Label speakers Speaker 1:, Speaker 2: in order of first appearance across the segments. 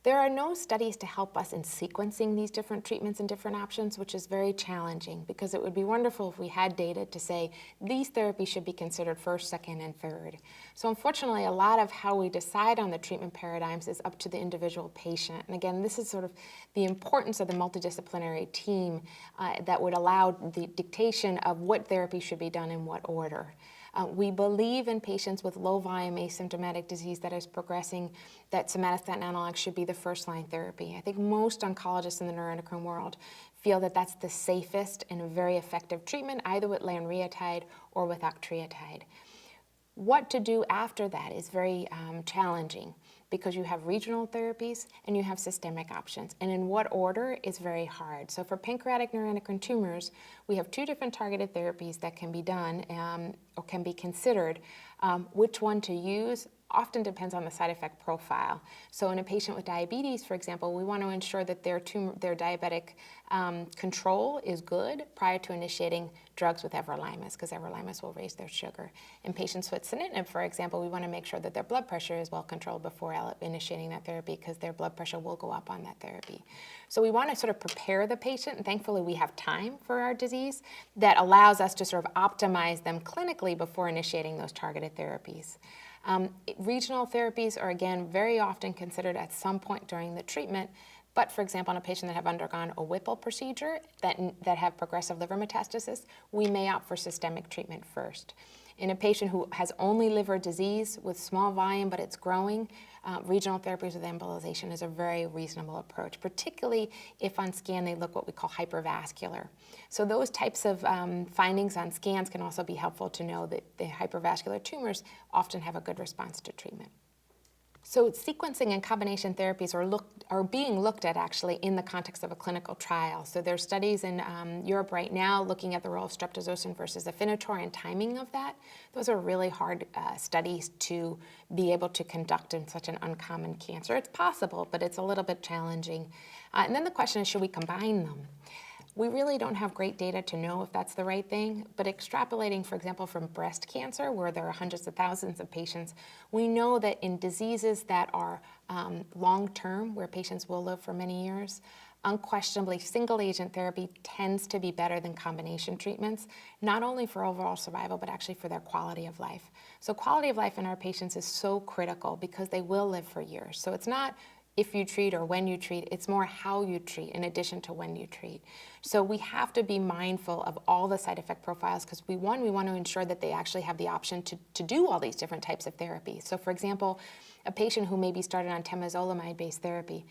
Speaker 1: There are no studies to help us in sequencing these different treatments and different options, which is very challenging because it would be wonderful if we had data to say these therapies should be considered first, second, and third. So unfortunately, a lot of how we decide on the treatment paradigms is up to the individual patient. And again, this is sort of the importance of the multidisciplinary team that would allow the dictation of what therapy should be done in what order. We believe in patients with low volume asymptomatic disease that is progressing that somatostatin analogs should be the first line therapy. I think most oncologists in the neuroendocrine world feel that that's the safest and a very effective treatment, either with lanreotide or with octreotide. What to do after that is very challenging because you have regional therapies and you have systemic options. And in what order is very hard. So for pancreatic neuroendocrine tumors, we have two different targeted therapies that can be done or can be considered. Which one to use often depends on the side effect profile. So in a patient with diabetes, for example, we want to ensure that their diabetic control is good prior to initiating drugs with everolimus, because everolimus will raise their sugar. In patients with sunitinib, for example, we want to make sure that their blood pressure is well controlled before initiating that therapy, because their blood pressure will go up on that therapy. So we want to sort of prepare the patient, and thankfully we have time for our disease that allows us to sort of optimize them clinically before initiating those targeted therapies. Regional therapies are, again, very often considered at some point during the treatment, but for example, in a patient that have undergone a Whipple procedure that have progressive liver metastasis, we may opt for systemic treatment first. In a patient who has only liver disease with small volume but it's growing, regional therapies with embolization is a very reasonable approach, particularly if on scan they look what we call hypervascular. So those types of findings on scans can also be helpful to know that the hypervascular tumors often have a good response to treatment. So sequencing and combination therapies are being looked at actually in the context of a clinical trial. So there's studies in Europe right now looking at the role of streptozotocin versus Afinitor and timing of that. Those are really hard studies to be able to conduct in such an uncommon cancer. It's possible, but it's a little bit challenging. And then the question is, should we combine them? We really don't have great data to know if that's the right thing, but extrapolating, for example, from breast cancer, where there are hundreds of thousands of patients, we know that in diseases that are long-term, where patients will live for many years, unquestionably single-agent therapy tends to be better than combination treatments, not only for overall survival, but actually for their quality of life. So quality of life in our patients is so critical because they will live for years. So it's not if you treat or when you treat, it's more how you treat in addition to when you treat. So we have to be mindful of all the side effect profiles because we want to ensure that they actually have the option to do all these different types of therapies. So for example, a patient who may be started on temozolomide-based therapy,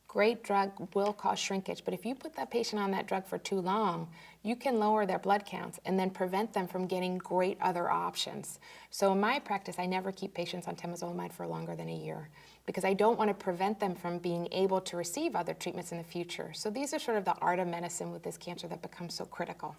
Speaker 1: great drug will cause shrinkage, but if you put that patient on that drug for too long, you can lower their blood counts and then prevent them from getting great other options. So in my practice, I never keep patients on temozolomide for longer than a year because I don't want to prevent them from being able to receive other treatments in the future. So these are sort of the art of medicine with this cancer that becomes so critical.